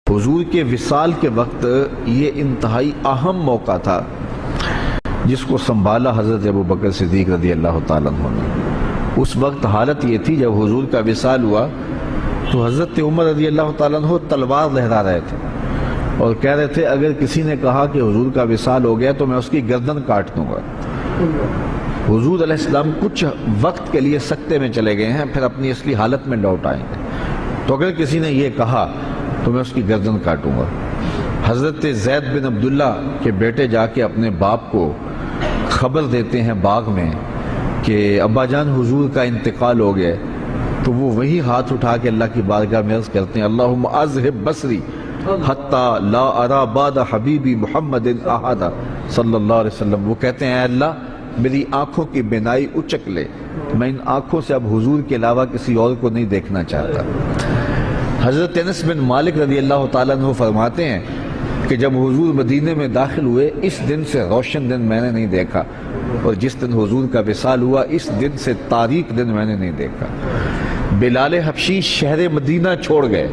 حضور کے وصال کے وقت یہ انتہائی اہم موقع تھا جس کو سنبھالا حضرت ابو بکر صدیق رضی اللہ تعالیٰ عنہ نے۔ اس وقت حالت یہ تھی جب حضور کا وصال ہوا تو حضرت عمر رضی اللہ تعالیٰ عنہ تلوار لہرا رہے تھے اور کہہ رہے تھے اگر کسی نے کہا کہ حضور کا وصال ہو گیا تو میں اس کی گردن کاٹ دوں گا۔ حضور علیہ السلام کچھ وقت کے لیے سکتے میں چلے گئے ہیں، پھر اپنی اصلی حالت میں لوٹ آئیں گے، تو اگر کسی نے یہ کہا تو میں اس کی گردن کاٹوں گا۔ حضرت زید بن عبداللہ کے بیٹے جا کے اپنے باپ کو خبر دیتے ہیں باغ میں کہ ابا جان حضور کا انتقال ہو گیا، تو وہ وہی ہاتھ اٹھا کے اللہ کی بارگاہ میں عرض کرتے ہیں اللہم اذہب بصری حتی لا ارا بعد حبیبی محمد احدا صلی اللہ علیہ وسلم۔ وہ کہتے ہیں اے اللہ میری آنکھوں کی بینائی اچک لے، میں ان آنکھوں سے اب حضور کے علاوہ کسی اور کو نہیں دیکھنا چاہتا۔ حضرت انس بن مالک رضی اللہ تعالیٰ عنہ فرماتے ہیں کہ جب حضور مدینے میں داخل ہوئے اس دن سے روشن دن میں نے نہیں دیکھا، اور جس دن حضور کا وصال ہوا اس دن سے تاریک دن میں نے نہیں دیکھا۔ بلال حبشی شہر مدینہ چھوڑ گئے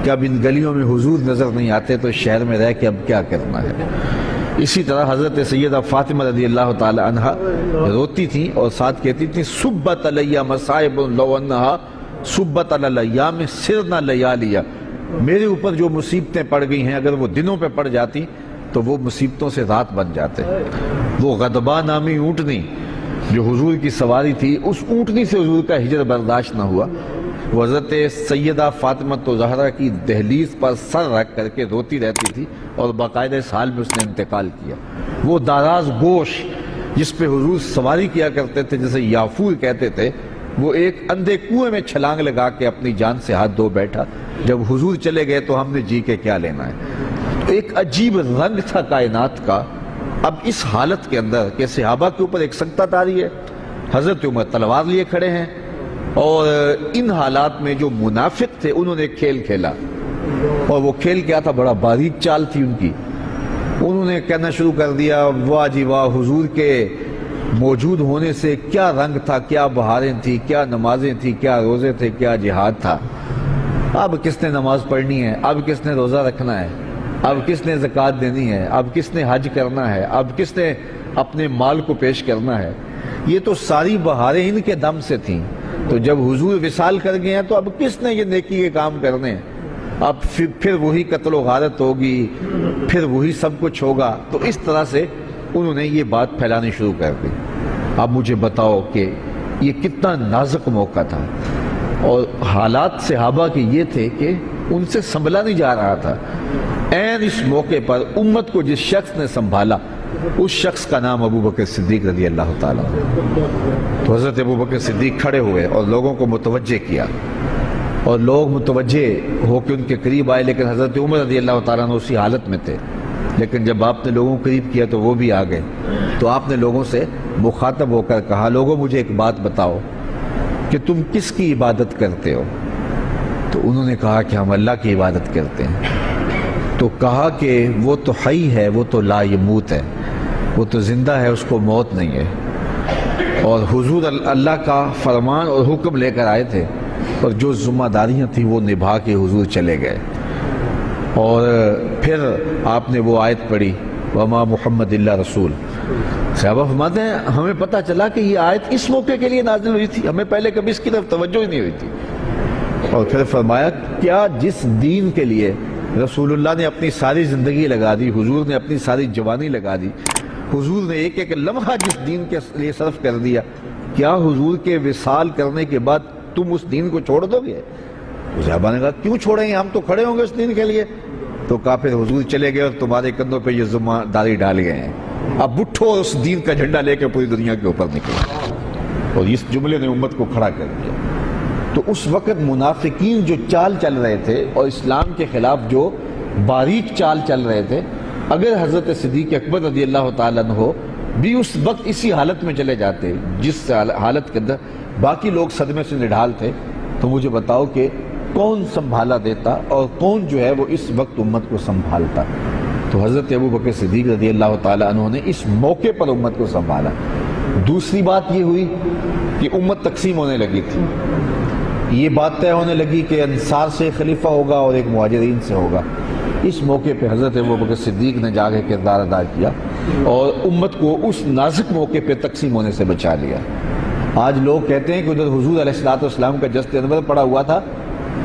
کہ اب ان گلیوں میں حضور نظر نہیں آتے تو شہر میں رہ کے اب کیا کرنا ہے۔ اسی طرح حضرت سیدہ فاطمہ رضی اللہ تعالی عنہ روتی تھیں اور ساتھ کہتی تھیں صبت علیہ مصائب لو انہا صبت علی الایام سرنا لیالیا، میرے اوپر جو مصیبتیں پڑ گئی ہیں اگر وہ دنوں پہ پڑ جاتی تو وہ مصیبتوں سے رات بن جاتے۔ وہ غضبہ نامی اونٹنی جو حضور کی سواری تھی، اس اونٹنی سے حضور کا ہجر برداشت نہ ہوا، وہ حضرت سیدہ فاطمہ زہرا کی دہلیز پر سر رکھ کر کے روتی رہتی تھی اور باقاعدہ اس حال میں اس نے انتقال کیا۔ وہ داراز گوش جس پہ حضور سواری کیا کرتے تھے جسے یافور کہتے تھے، وہ ایک اندھے کنویں میں چھلانگ لگا کے اپنی جان سے ہاتھ دھو بیٹھا، جب حضور چلے گئے تو ہم نے جی کے کیا لینا ہے۔ تو ایک عجیب رنگ تھا کائنات کا۔ اب اس حالت کے اندر کہ صحابہ کے اوپر ایک سنکت آ رہی ہے، حضرت عمر تلوار لیے کھڑے ہیں، اور ان حالات میں جو منافق تھے انہوں نے کھیل کھیلا، اور وہ کھیل کیا تھا، بڑا باریک چال تھی ان کی۔ انہوں نے کہنا شروع کر دیا واہ جی واہ، حضور کے موجود ہونے سے کیا رنگ تھا، کیا بہاریں تھیں، کیا نمازیں تھیں، کیا روزے تھے، کیا جہاد تھا۔ اب کس نے نماز پڑھنی ہے، اب کس نے روزہ رکھنا ہے، اب کس نے زکوٰۃ دینی ہے، اب کس نے حج کرنا ہے، اب کس نے اپنے مال کو پیش کرنا ہے۔ یہ تو ساری بہاریں ان کے دم سے تھیں، تو جب حضور وصال کر گئے ہیں تو اب کس نے یہ نیکی کے کام کرنے ہیں۔ اب پھر وہی قتل و غارت ہوگی، پھر وہی سب کچھ ہوگا۔ تو اس طرح سے انہوں نے یہ بات پھیلانی شروع کر دی۔ اب مجھے بتاؤ کہ یہ کتنا نازک موقع تھا، اور حالات صحابہ کے یہ تھے کہ ان سے سنبھلا نہیں جا رہا تھا۔ عین اس موقع پر امت کو جس شخص نے سنبھالا اس شخص کا نام ابو بکر صدیق رضی اللہ تعالیٰ عنہ۔ تو حضرت ابو بکر صدیق کھڑے ہوئے اور لوگوں کو متوجہ کیا، اور لوگ متوجہ ہو کے ان کے قریب آئے، لیکن حضرت عمر رضی اللہ تعالیٰ عنہ اسی حالت میں تھے۔ لیکن جب آپ نے لوگوں کو قریب کیا تو وہ بھی آ گئے، تو آپ نے لوگوں سے مخاطب ہو کر کہا لوگوں مجھے ایک بات بتاؤ کہ تم کس کی عبادت کرتے ہو؟ تو انہوں نے کہا کہ ہم اللہ کی عبادت کرتے ہیں۔ تو کہا کہ وہ تو حی ہے، وہ تو لا یموت ہے، وہ تو زندہ ہے، اس کو موت نہیں ہے۔ اور حضور اللہ کا فرمان اور حکم لے کر آئے تھے، اور جو ذمہ داریاں تھیں وہ نبھا کے حضور چلے گئے۔ اور پھر آپ نے وہ آیت پڑھی وما محمد اللہ رسول۔ صحابہ فرماتے ہیں ہمیں پتہ چلا کہ یہ آیت اس موقع کے لیے نازل ہوئی تھی، ہمیں پہلے کبھی اس کی طرف توجہ ہی نہیں ہوئی تھی۔ اور پھر فرمایا کیا جس دین کے لیے رسول اللہ نے اپنی ساری زندگی لگا دی، حضور نے اپنی ساری جوانی لگا دی، حضور نے ایک ایک لمحہ جس دین کے لیے صرف کر دیا، کیا حضور کے وصال کرنے کے بعد تم اس دین کو چھوڑ دو گے؟ صحابہ نے کہا کیوں چھوڑیں گے، ہم تو کھڑے ہوں گے اس دین کے لیے۔ تو کہا پھر حضور چلے گئے اور تمہارے کندھوں پہ یہ ذمہ داری ڈال گئے ہیں، اب اٹھو اس دین کا جھنڈا لے کے پوری دنیا کے اوپر نکلو۔ اور اس جملے نے امت کو کھڑا کر دیا۔ تو اس وقت منافقین جو چال چل رہے تھے اور اسلام کے خلاف جو باریک چال چل رہے تھے، اگر حضرت صدیق اکبر رضی اللہ تعالیٰ عنہ بھی اس وقت اسی حالت میں چلے جاتے جس حالت کے اندر باقی لوگ صدمے سے نڈھال تھے، تو مجھے بتاؤ کہ کون سنبھالا دیتا اور کون جو ہے وہ اس وقت امت کو سنبھالتا۔ تو حضرت ابو بکر صدیق رضی اللہ تعالیٰ عنہ نے اس موقع پر امت کو سنبھالا۔ دوسری بات یہ ہوئی کہ امت تقسیم ہونے لگی تھی، یہ بات طے ہونے لگی کہ انصار سے خلیفہ ہوگا اور ایک مہاجرین سے ہوگا۔ اس موقع پہ حضرت ابوبکر صدیق نے جا کے کردار ادا کیا اور امت کو اس نازک موقع پہ تقسیم ہونے سے بچا لیا۔ آج لوگ کہتے ہیں کہ ادھر حضور علیہ الصلوۃ والسلام کا جست انور پڑا ہوا تھا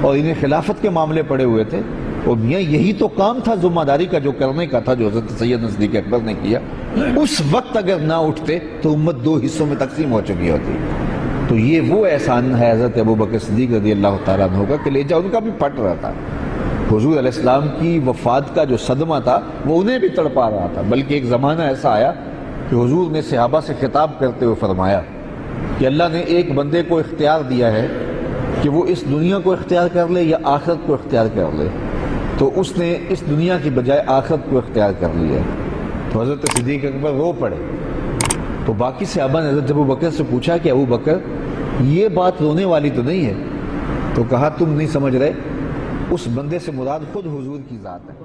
اور انہیں خلافت کے معاملے پڑے ہوئے تھے، اور میاں یہی تو کام تھا ذمہ داری کا جو کرنے کا تھا، جو حضرت سید صدیق اکبر نے کیا۔ اس وقت اگر نہ اٹھتے تو امت دو حصوں میں تقسیم ہو چکی ہوتی۔ تو یہ وہ احسان ہے حضرت ابوبکر صدیق رضی اللہ تعالیٰ عنہ کا کہ کلیجہ ان کا بھی پھٹ رہا تھا۔ حضور علیہ السلام کی وفات کا جو صدمہ تھا وہ انہیں بھی تڑپا رہا تھا، بلکہ ایک زمانہ ایسا آیا کہ حضور نے صحابہ سے خطاب کرتے ہوئے فرمایا کہ اللہ نے ایک بندے کو اختیار دیا ہے کہ وہ اس دنیا کو اختیار کر لے یا آخرت کو اختیار کر لے، تو اس نے اس دنیا کی بجائے آخرت کو اختیار کر لیا۔ تو حضرت صدیق اکبر رو پڑے۔ تو باقی صحابہ نے حضرت ابوبکر سے پوچھا کہ ابوبکر یہ بات رونے والی تو نہیں ہے؟ تو کہا تم نہیں سمجھ رہے، اس بندے سے مراد خود حضور کی ذات ہے۔